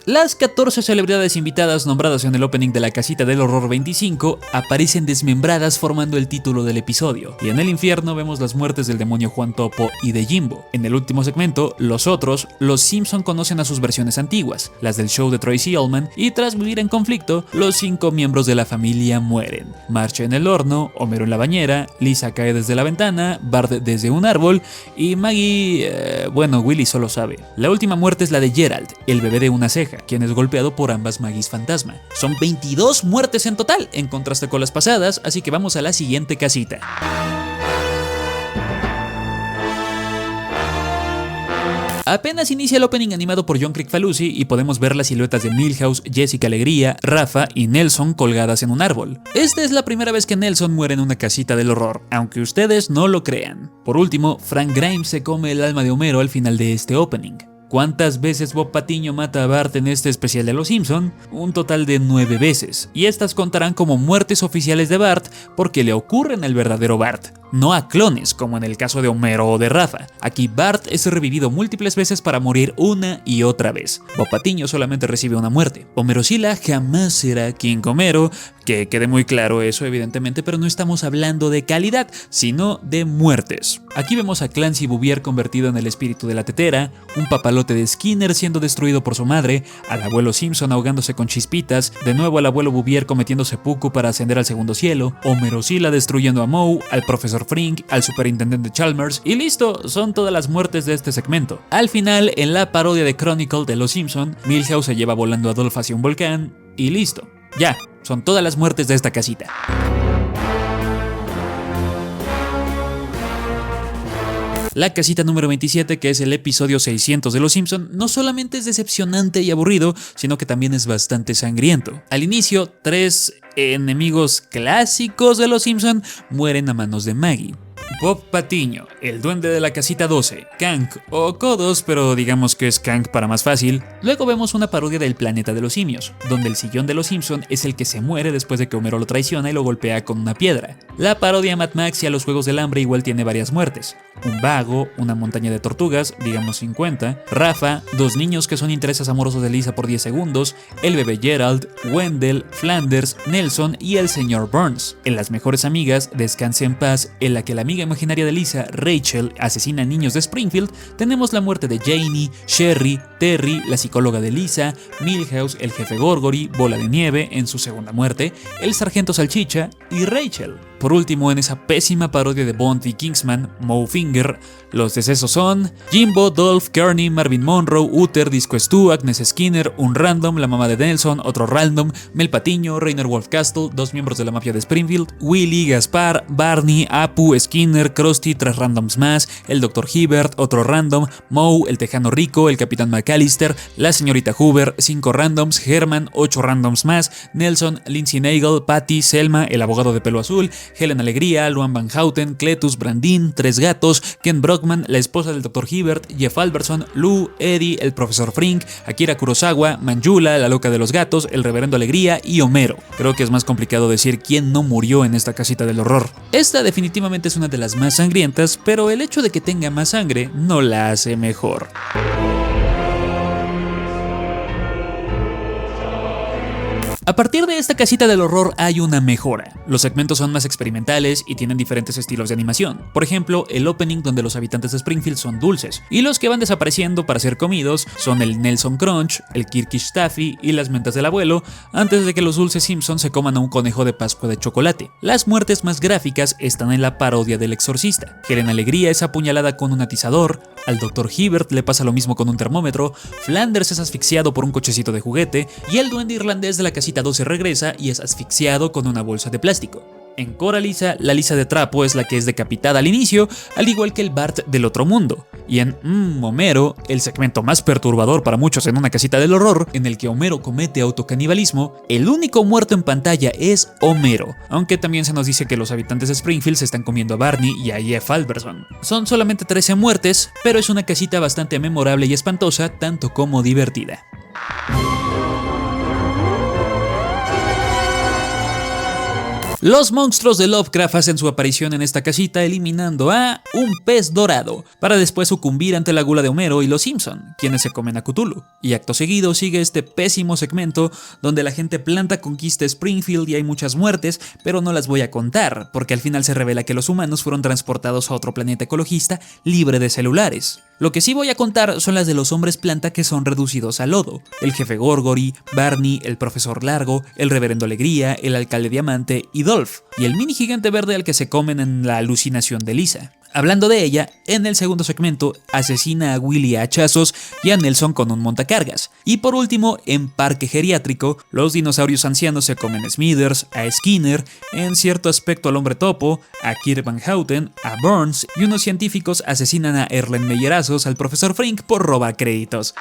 [SPEAKER 1] Las 14 celebridades invitadas nombradas en el opening de la casita del horror 25 aparecen desmembradas formando el título del episodio. Y en el infierno vemos las muertes del demonio Juan Topo y de Jimbo. En el último segmento, los Simpson conocen a sus versiones antiguas, las del show de Tracy Ullman, y tras vivir en conflicto, los 5 miembros de la familia mueren. Marge en el horno, Homero en la bañera, Lisa cae desde la ventana, Bart desde un árbol y Maggie, Willy solo sabe. La última muerte es la de Gerald, el bebé de una ceja, quien es golpeado por ambas Maggies fantasma. Son 22 muertes en total, en contraste con las pasadas, así que vamos a la siguiente casita. Apenas inicia el opening animado por John Kricfalusi y podemos ver las siluetas de Milhouse, Jessica Alegría, Rafa y Nelson colgadas en un árbol. Esta es la primera vez que Nelson muere en una casita del horror, aunque ustedes no lo crean. Por último, Frank Grimes se come el alma de Homero al final de este opening. ¿Cuántas veces Bob Patiño mata a Bart en este especial de Los Simpson? Un total de 9 veces, y estas contarán como muertes oficiales de Bart porque le ocurren al verdadero Bart. no a clones como en el caso de Homero o de Rafa. Aquí Bart es revivido múltiples veces para morir una y otra vez. Bob Patiño solamente recibe una muerte. Homerosila jamás será King Homero, que quede muy claro eso evidentemente, pero no estamos hablando de calidad, sino de muertes. Aquí vemos a Clancy Bouvier convertido en el espíritu de la tetera, un papalote de Skinner siendo destruido por su madre, al abuelo Simpson ahogándose con chispitas, de nuevo al abuelo Bouvier cometiendo seppuku para ascender al segundo cielo, Homerosila destruyendo a Moe, al profesor Frink, al superintendente Chalmers, y listo, son todas las muertes de este segmento. Al final, en la parodia de Chronicle de Los Simpson, Milhouse se lleva volando a Dolph hacia un volcán, y listo. Ya, son todas las muertes de esta casita. La casita número 27, que es el episodio 600 de Los Simpson, no solamente es decepcionante y aburrido, sino que también es bastante sangriento. Al inicio, 3 enemigos clásicos de Los Simpson mueren a manos de Maggie. Bob Patiño, el duende de la casita 12, Kank o Kodos, pero digamos que es Kank para más fácil. Luego vemos una parodia del planeta de los simios, donde el sillón de los Simpson es el que se muere después de que Homero lo traiciona y lo golpea con una piedra. La parodia Mad Max y a los Juegos del Hambre igual tiene varias muertes. Un vago, una montaña de tortugas, digamos 50, Rafa, 2 niños que son intereses amorosos de Lisa por 10 segundos, el bebé Gerald, Wendell, Flanders, Nelson y el señor Burns. En Las Mejores Amigas, Descanse en Paz, en la que la amiga imaginaria de Lisa, Rachel, asesina a niños de Springfield, tenemos la muerte de Janie, Sherry, Terry, la psicóloga de Lisa, Milhouse, el jefe Gorgory, Bola de Nieve en su segunda muerte, el sargento Salchicha y Rachel. Por último, en esa pésima parodia de Bond y Kingsman, Moe Finger, los decesos son Jimbo, Dolph, Kearney, Marvin Monroe, Uther, Disco Stu, Agnes Skinner, un random, la mamá de Nelson, otro random, Mel Patiño, Rainer Wolfcastle, 2 miembros de la mafia de Springfield, Willy, Gaspar, Barney, Apu, Skinner, Krusty, 3 randoms más, el Dr. Hibbert, otro random, Moe, el tejano rico, el capitán McAllister, la señorita Hoover, 5 randoms, Herman, 8 randoms más, Nelson, Lindsay Nagel, Patty, Selma, el abogado de pelo azul, Helen Alegría, Luan Van Houten, Cletus, Brandin, 3 gatos, Ken Brockman, la esposa del Dr. Hibbert, Jeff Alberson, Lou, Eddie, el profesor Frink, Akira Kurosawa, Manjula, la loca de los gatos, el reverendo Alegría y Homero. Creo que es más complicado decir quién no murió en esta casita del horror. Esta definitivamente es una de las más sangrientas, pero el hecho de que tenga más sangre no la hace mejor. A partir de esta casita del horror hay una mejora. Los segmentos son más experimentales y tienen diferentes estilos de animación. Por ejemplo, el opening donde los habitantes de Springfield son dulces, y los que van desapareciendo para ser comidos son el Nelson Crunch, el Kirkish Taffy y las mentas del abuelo, antes de que los dulces Simpson se coman a un conejo de Pascua de chocolate. Las muertes más gráficas están en la parodia del exorcista. Helen Alegría es apuñalada con un atizador, al Dr. Hibbert le pasa lo mismo con un termómetro, Flanders es asfixiado por un cochecito de juguete, y el duende irlandés de la casita 12 regresa y es asfixiado con una bolsa de plástico. En Cora Lisa, la Lisa de trapo es la que es decapitada al inicio, al igual que el Bart del otro mundo. Y en Homero, el segmento más perturbador para muchos en una casita del horror, en el que Homero comete autocanibalismo, el único muerto en pantalla es Homero, aunque también se nos dice que los habitantes de Springfield se están comiendo a Barney y a Jeff Alberson. Son solamente 13 muertes, pero es una casita bastante memorable y espantosa, tanto como divertida. Los monstruos de Lovecraft hacen su aparición en esta casita eliminando a un pez dorado, para después sucumbir ante la gula de Homero y los Simpson, quienes se comen a Cthulhu. Y acto seguido sigue este pésimo segmento donde la gente planta conquista Springfield y hay muchas muertes, pero no las voy a contar, porque al final se revela que los humanos fueron transportados a otro planeta ecologista libre de celulares. Lo que sí voy a contar son las de los hombres planta que son reducidos a lodo. El jefe Gorgory, Barney, el profesor Largo, el reverendo Alegría, el alcalde Diamante y Dolph, y el mini gigante verde al que se comen en la alucinación de Lisa. Hablando de ella, en el segundo segmento asesina a Willy a hachazos y a Nelson con un montacargas. Y por último, en Parque Geriátrico, los dinosaurios ancianos se comen a Smithers, a Skinner, en cierto aspecto al hombre topo, a Kirk Van Houten, a Burns, y unos científicos asesinan a Erlenmeyerazos al profesor Frink por robar créditos.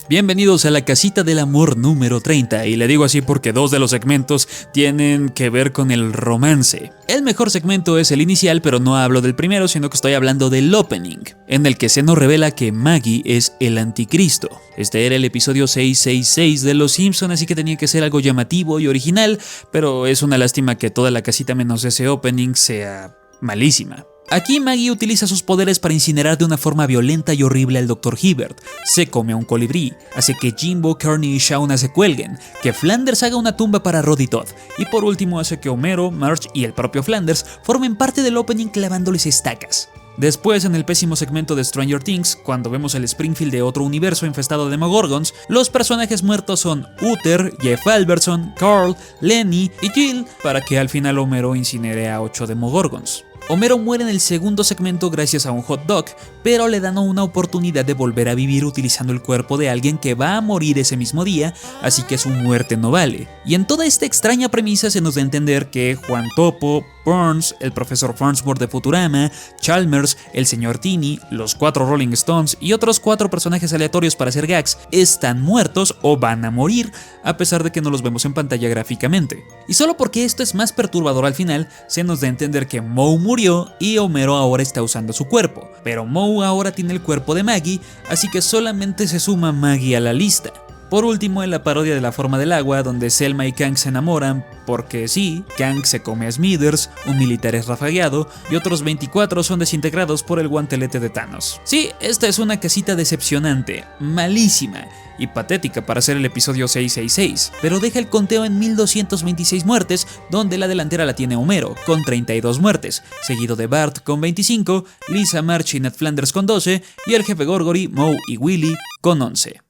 [SPEAKER 1] Bienvenidos a la casita del amor número 30, y le digo así porque 2 de los segmentos tienen que ver con el romance. El mejor segmento es el inicial, pero no hablo del primero, sino que estoy hablando del opening, en el que se nos revela que Maggie es el anticristo. Este era el episodio 666 de Los Simpson, así que tenía que ser algo llamativo y original, pero es una lástima que toda la casita menos ese opening sea malísima. Aquí Maggie utiliza sus poderes para incinerar de una forma violenta y horrible al Dr. Hibbert, se come a un colibrí, hace que Jimbo, Kearney y Shauna se cuelguen, que Flanders haga una tumba para Rod y Todd, y por último hace que Homero, Marge y el propio Flanders formen parte del opening clavándoles estacas. Después, en el pésimo segmento de Stranger Things, cuando vemos el Springfield de otro universo infestado de Demogorgons, los personajes muertos son Uther, Jeff Albertson, Carl, Lenny y Jill, para que al final Homero incinere a 8 Demogorgons. Homero muere en el segundo segmento gracias a un hot dog, pero le dan una oportunidad de volver a vivir utilizando el cuerpo de alguien que va a morir ese mismo día, así que su muerte no vale. Y en toda esta extraña premisa se nos da a entender que Juan Topo, Burns, el profesor Farnsworth de Futurama, Chalmers, el señor Tini, los 4 Rolling Stones y otros 4 personajes aleatorios para hacer gags están muertos o van a morir, a pesar de que no los vemos en pantalla gráficamente. Y solo porque esto es más perturbador al final, se nos da a entender que Moe murió y Homero ahora está usando su cuerpo, pero Moe ahora tiene el cuerpo de Maggie, así que solamente se suma Maggie a la lista. Por último, en la parodia de La forma del agua, donde Selma y Kang se enamoran, porque sí, Kang se come a Smithers, un militar es rafagueado, y otros 24 son desintegrados por el guantelete de Thanos. Sí, esta es una casita decepcionante, malísima y patética para ser el episodio 666, pero deja el conteo en 1226 muertes, donde la delantera la tiene Homero, con 32 muertes, seguido de Bart con 25, Lisa, Marge y Ned Flanders con 12, y el jefe Gorgory, Moe y Willy con 11.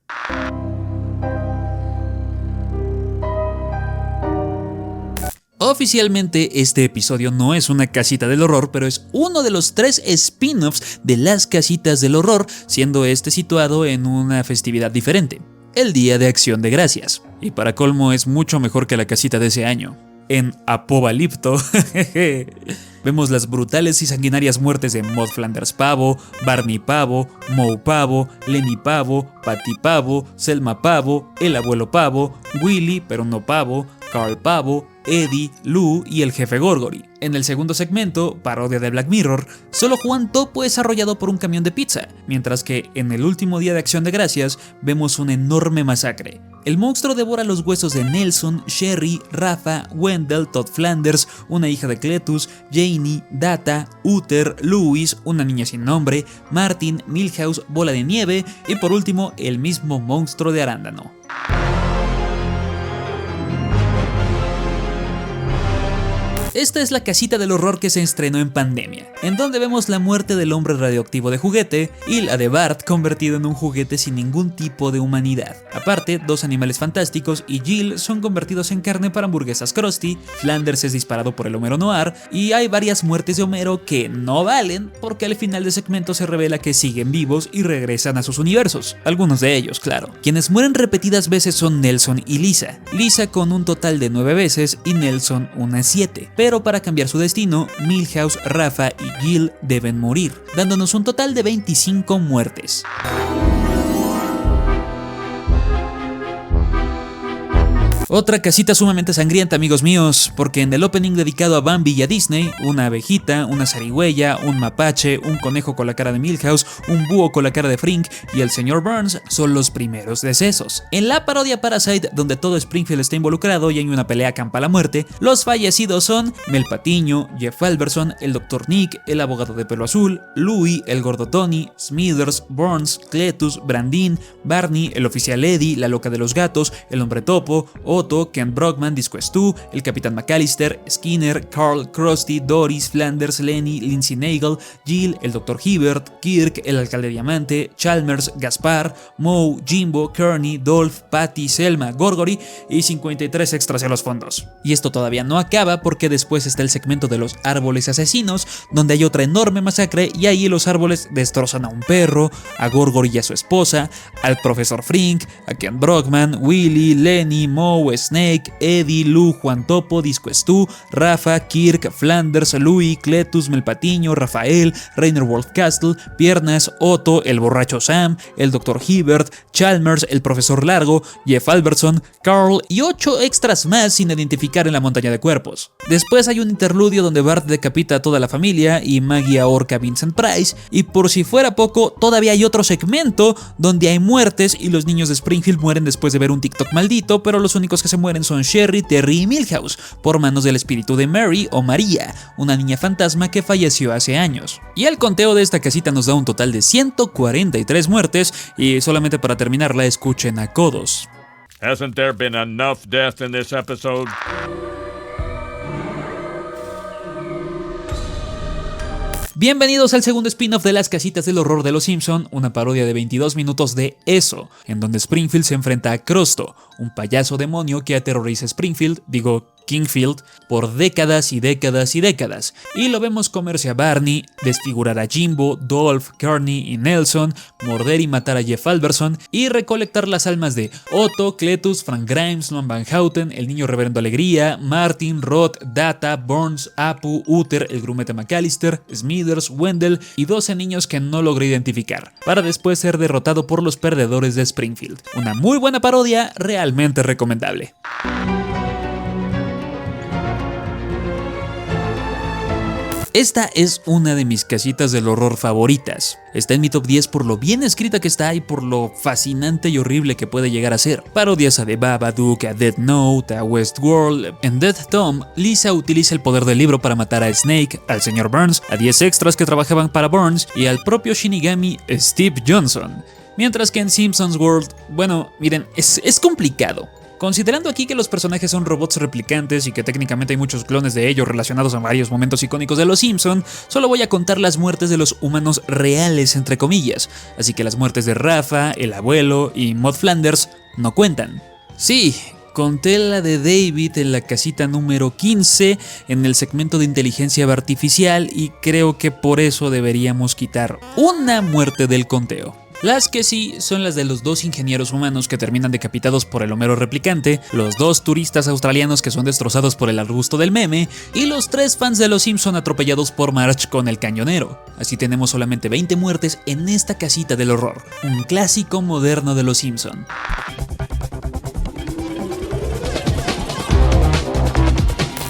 [SPEAKER 1] Oficialmente este episodio no es una casita del horror, pero es uno de los 3 spin-offs de las casitas del horror, siendo este situado en una festividad diferente, el Día de Acción de Gracias. Y para colmo es mucho mejor que la casita de ese año. En Apobalipto vemos las brutales y sanguinarias muertes de Maud Flanders Pavo, Barney Pavo, Moe Pavo, Lenny Pavo, Patty Pavo, Selma Pavo, el abuelo Pavo, Willy pero no Pavo, Carl Pavo, Eddie, Lou y el jefe Gorgory. En el segundo segmento, parodia de Black Mirror, solo Juan Topo es arrollado por un camión de pizza, mientras que en el último Día de Acción de Gracias vemos una enorme masacre. El monstruo devora los huesos de Nelson, Sherry, Rafa, Wendell, Todd Flanders, una hija de Cletus, Janie, Data, Uther, Louis, una niña sin nombre, Martin, Milhouse, Bola de Nieve y por último el mismo monstruo de arándano. Esta es la casita del horror que se estrenó en pandemia, en donde vemos la muerte del hombre radioactivo de juguete y la de Bart convertido en un juguete sin ningún tipo de humanidad. Aparte, 2 animales fantásticos y Jill son convertidos en carne para hamburguesas Krusty, Flanders es disparado por el Homero Noir y hay varias muertes de Homero que no valen porque al final del segmento se revela que siguen vivos y regresan a sus universos, algunos de ellos, claro. Quienes mueren repetidas veces son Nelson y Lisa, Lisa con un total de 9 veces y Nelson unas 7. Pero para cambiar su destino, Milhouse, Rafa y Jill deben morir, dándonos un total de 25 muertes. Otra casita sumamente sangrienta, amigos míos, porque en el opening dedicado a Bambi y a Disney, una abejita, una zarigüeya, un mapache, un conejo con la cara de Milhouse, un búho con la cara de Frink y el señor Burns son los primeros decesos. En la parodia Parasite, donde todo Springfield está involucrado y hay una pelea campa a la muerte, los fallecidos son Mel Patiño, Jeff Albertson, el Dr. Nick, el abogado de pelo azul, Louie, el gordo Tony, Smithers, Burns, Cletus, Brandin, Barney, el oficial Eddie, la loca de los gatos, el hombre topo, Otto, Kent Brockman, Disco Stu, el Capitán McAllister, Skinner, Carl, Krusty, Doris, Flanders, Lenny, Lindsay Naegle, Jill, el Dr. Hibbert, Kirk, el alcalde Diamante, Chalmers, Gaspar, Moe, Jimbo, Kearney, Dolph, Patty, Selma, Gorgory y 53 extras en los fondos. Y esto todavía no acaba porque después está el segmento de los árboles asesinos, donde hay otra enorme masacre y ahí los árboles destrozan a un perro, a Gorgory y a su esposa, al profesor Frink, a Kent Brockman, Willy, Lenny, Moe, Moe, Snake, Eddie, Lou, Juan Topo, Disco Stu, Rafa, Kirk, Flanders, Louie, Cletus, Melpatiño, Rafael, Rainer Wolfcastle, Piernas, Otto, el borracho Sam, el Dr. Hibbert, Chalmers, el profesor Largo, Jeff Albertson, Carl y 8 extras más sin identificar en la montaña de cuerpos. Después hay un interludio donde Bart decapita a toda la familia y Maggie ahorca a Vincent Price, y por si fuera poco, todavía hay otro segmento donde hay muertes y los niños de Springfield mueren después de ver un TikTok maldito, pero los únicos que se mueren son Sherry, Terry y Milhouse, por manos del espíritu de Mary o María, una niña fantasma que falleció hace años. Y el conteo de esta casita nos da un total de 143 muertes, y solamente para terminarla escuchen a codos.
[SPEAKER 3] Hasn't there been enough death in this episode?
[SPEAKER 1] Bienvenidos al segundo spin-off de Las Casitas del Horror de los Simpson, una parodia de 22 minutos de Eso, en donde Springfield se enfrenta a Crosto, un payaso demonio que aterroriza a Springfield, Kingfield, por décadas y décadas y décadas, y lo vemos comerse a Barney, desfigurar a Jimbo, Dolph, Kearney y Nelson, morder y matar a Jeff Albertson, y recolectar las almas de Otto, Cletus, Frank Grimes, Norm Van Houten, el niño reverendo Alegría, Martin, Roth, Data, Burns, Apu, Uther, el grumete McAllister, Smithers, Wendell y 12 niños que no logré identificar, para después ser derrotado por los perdedores de Springfield. Una muy buena parodia, realmente recomendable. Esta es una de mis casitas del horror favoritas. Está en mi top 10 por lo bien escrita que está y por lo fascinante y horrible que puede llegar a ser. Parodias a The Babadook, a Death Note, a Westworld. En Death Tom, Lisa utiliza el poder del libro para matar a Snake, al Sr. Burns, a 10 extras que trabajaban para Burns y al propio Shinigami Steve Johnson. Mientras que en Simpsons World, bueno, miren, es complicado. Considerando aquí que los personajes son robots replicantes y que técnicamente hay muchos clones de ellos relacionados a varios momentos icónicos de los Simpson, solo voy a contar las muertes de los humanos reales entre comillas, así que las muertes de Rafa, el abuelo y Maud Flanders no cuentan. Sí, conté la de David en la casita número 15 en el segmento de inteligencia artificial y creo que por eso deberíamos quitar una muerte del conteo. Las que sí son las de los 2 ingenieros humanos que terminan decapitados por el Homero replicante, los 2 turistas australianos que son destrozados por el arbusto del meme y los 3 fans de los Simpson atropellados por Marge con el cañonero. Así tenemos solamente 20 muertes en esta casita del horror, un clásico moderno de los Simpson.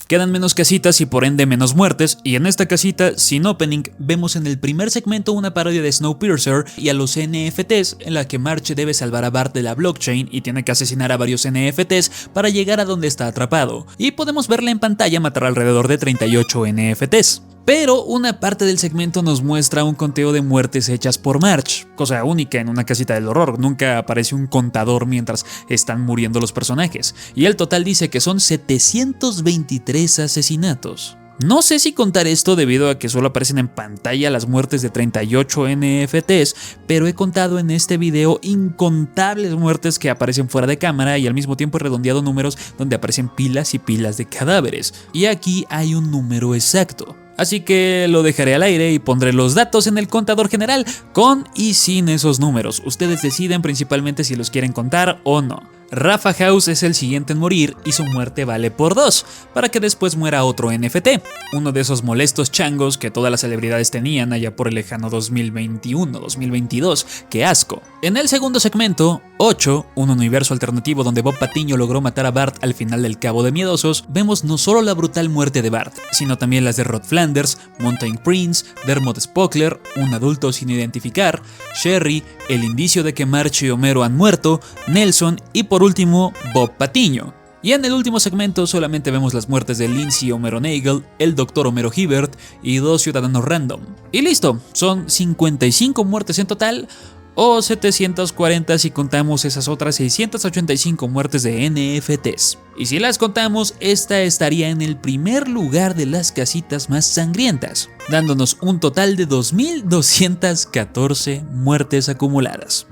[SPEAKER 1] Quedan menos casitas y por ende menos muertes, y en esta casita, sin opening, vemos en el primer segmento una parodia de Snowpiercer y a los NFTs, en la que Marge debe salvar a Bart de la blockchain y tiene que asesinar a varios NFTs para llegar a donde está atrapado, y podemos verla en pantalla matar alrededor de 38 NFTs. Pero una parte del segmento nos muestra un conteo de muertes hechas por Marge, cosa única en una casita del horror, nunca aparece un contador mientras están muriendo los personajes, y el total dice que son 723 asesinatos. No sé si contar esto debido a que solo aparecen en pantalla las muertes de 38 NFTs, pero he contado en este video incontables muertes que aparecen fuera de cámara y al mismo tiempo he redondeado números donde aparecen pilas y pilas de cadáveres, y aquí hay un número exacto. Así que lo dejaré al aire y pondré los datos en el contador general, con y sin esos números. Ustedes deciden principalmente si los quieren contar o no. Rafa House es el siguiente en morir y su muerte vale por 2, para que después muera otro NFT, uno de esos molestos changos que todas las celebridades tenían allá por el lejano 2021-2022, ¡qué asco! En el segundo segmento, 8, un universo alternativo donde Bob Patiño logró matar a Bart al final del Cabo de Miedosos, vemos no solo la brutal muerte de Bart, sino también las de Rod Flanders, Mountain Prince, Dermot Spockler, un adulto sin identificar, Sherry, el indicio de que Marge y Homero han muerto, Nelson y por último, Bob Patiño. Y en el último segmento solamente vemos las muertes de Lindsay Homero Nagel, el Dr. Homero Hibbert y 2 ciudadanos random. Y listo, son 55 muertes en total, o 740 si contamos esas otras 685 muertes de NFTs. Y si las contamos, esta estaría en el primer lugar de las casitas más sangrientas, dándonos un total de 2.214 muertes acumuladas.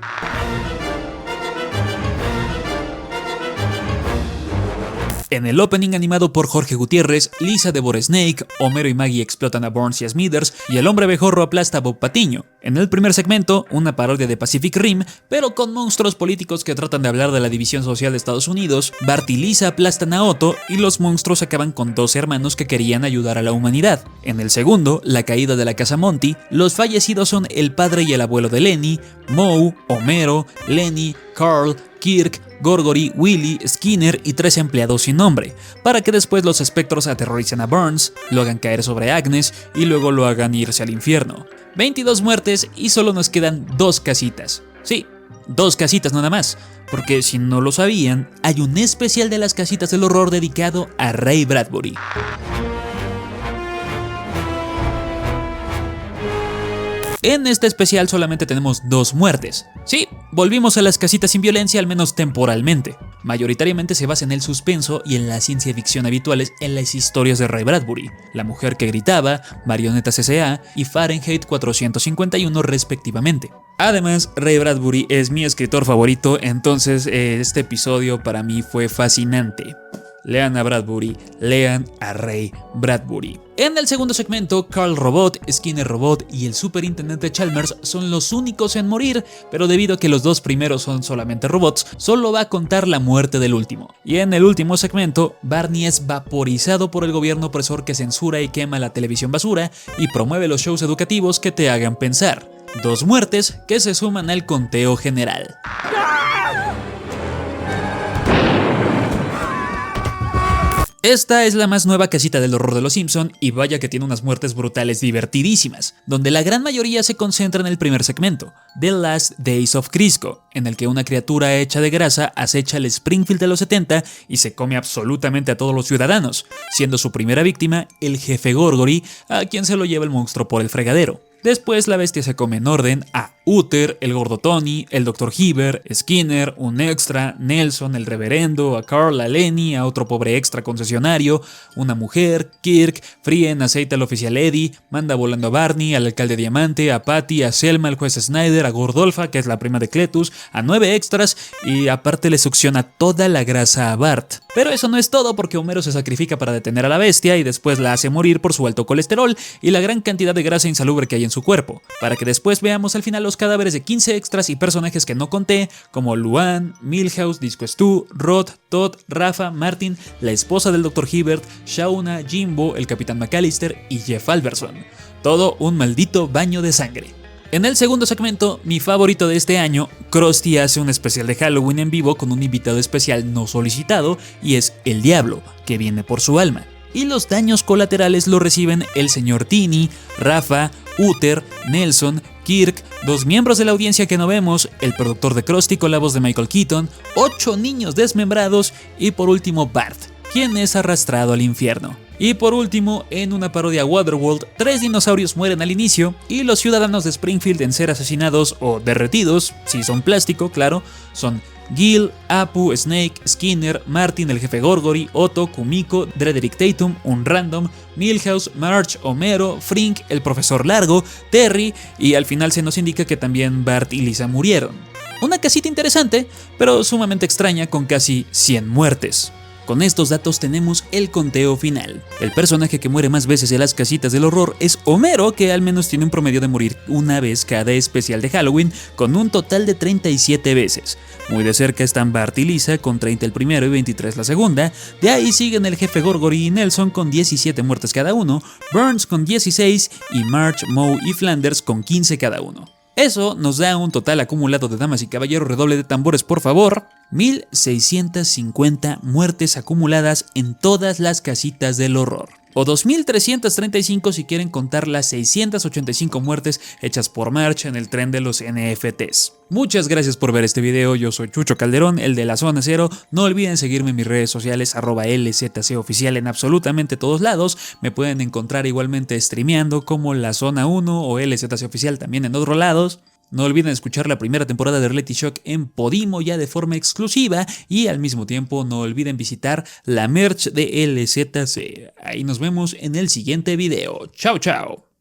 [SPEAKER 1] En el opening animado por Jorge Gutiérrez, Lisa devora a Snake, Homero y Maggie explotan a Burns y a Smithers, y el hombre abejorro aplasta a Bob Patiño. En el primer segmento, una parodia de Pacific Rim, pero con monstruos políticos que tratan de hablar de la división social de Estados Unidos, Bart y Lisa aplastan a Otto y los monstruos acaban con dos hermanos que querían ayudar a la humanidad. En el segundo, la caída de la casa Monty, los fallecidos son el padre y el abuelo de Lenny, Moe, Homero, Lenny, Carl, Kirk, Gorgory, Willy, Skinner y 3 empleados sin nombre, para que después los espectros aterroricen a Burns, lo hagan caer sobre Agnes y luego lo hagan irse al infierno. 22 muertes y solo nos quedan 2 casitas. Sí, 2 casitas nada más, porque si no lo sabían, hay un especial de las casitas del horror dedicado a Ray Bradbury. En este especial solamente tenemos 2 muertes. Sí, volvimos a las casitas sin violencia, al menos temporalmente. Mayoritariamente se basa en el suspenso y en la ciencia ficción habituales en las historias de Ray Bradbury, La mujer que gritaba, Marionetas S.A. y Fahrenheit 451 respectivamente. Además, Ray Bradbury es mi escritor favorito, entonces este episodio para mí fue fascinante. Lean a Bradbury, lean a Ray Bradbury. En el segundo segmento, Carl Robot, Skinner Robot y el superintendente Chalmers son los únicos en morir, pero debido a que los 2 primeros son solamente robots, solo va a contar la muerte del último. Y en el último segmento, Barney es vaporizado por el gobierno opresor que censura y quema la televisión basura y promueve los shows educativos que te hagan pensar. 2 muertes que se suman al conteo general. Esta es la más nueva casita del horror de los Simpson y vaya que tiene unas muertes brutales divertidísimas, donde la gran mayoría se concentra en el primer segmento, The Last Days of Crisco, en el que una criatura hecha de grasa acecha el Springfield de los 70 y se come absolutamente a todos los ciudadanos, siendo su primera víctima el jefe Gorgory, a quien se lo lleva el monstruo por el fregadero. Después la bestia se come en orden a Uther, el gordo Tony, el Dr. Hibbert, Skinner, un extra, Nelson, el reverendo, a Carl, a Lenny, a otro pobre extra concesionario, una mujer, Kirk, fríen aceite al oficial Eddie, manda volando a Barney, al alcalde Diamante, a Patty, a Selma, al juez Snyder, a Gordolfa, que es la prima de Cletus, a 9 extras y aparte le succiona toda la grasa a Bart. Pero eso no es todo porque Homero se sacrifica para detener a la bestia y después la hace morir por su alto colesterol y la gran cantidad de grasa insalubre que hay en su cuerpo, para que después veamos al final los cadáveres de 15 extras y personajes que no conté, como Luann, Milhouse, Disco Stu, Rod, Todd, Rafa, Martin, la esposa del Dr. Hibbert, Shauna, Jimbo, el Capitán McAllister y Jeff Alberson. Todo un maldito baño de sangre. En el segundo segmento, mi favorito de este año, Krusty hace un especial de Halloween en vivo con un invitado especial no solicitado y es el Diablo, que viene por su alma. Y los daños colaterales lo reciben el señor Tini, Rafa, Uther, Nelson, Kirk, 2 miembros de la audiencia que no vemos, el productor de Krusty con la voz de Michael Keaton, 8 niños desmembrados y por último Bart, quien es arrastrado al infierno. Y por último, en una parodia a Waterworld, 3 dinosaurios mueren al inicio y los ciudadanos de Springfield en ser asesinados o derretidos, si son plástico, claro, son Gil, Apu, Snake, Skinner, Martin, el jefe Gorgory, Otto, Kumiko, Drederick Tatum, un random, Milhouse, Marge, Homero, Frink, el profesor Largo, Terry y al final se nos indica que también Bart y Lisa murieron. Una casita interesante, pero sumamente extraña con casi 100 muertes. Con estos datos tenemos el conteo final. El personaje que muere más veces en las casitas del horror es Homero, que al menos tiene un promedio de morir una vez cada especial de Halloween, con un total de 37 veces. Muy de cerca están Bart y Lisa con 30 el primero y 23 la segunda. De ahí siguen el jefe Gorgory y Nelson con 17 muertes cada uno, Burns con 16 y Marge, Moe y Flanders con 15 cada uno. Eso nos da un total acumulado de damas y caballeros, redoble de tambores por favor, 1650 muertes acumuladas en todas las casitas del horror. O 2335 si quieren contar las 685 muertes hechas por Marge en el tren de los NFTs. Muchas gracias por ver este video, yo soy Chucho Calderón, el de la Zona Cero. No olviden seguirme en mis redes sociales @LZCoficial en absolutamente todos lados. Me pueden encontrar igualmente streameando como la Zona 1 o LZC Oficial también en otros lados. No olviden escuchar la primera temporada de Reality Shock en Podimo ya de forma exclusiva y al mismo tiempo no olviden visitar la merch de LZC. Ahí nos vemos en el siguiente video. Chao, chao.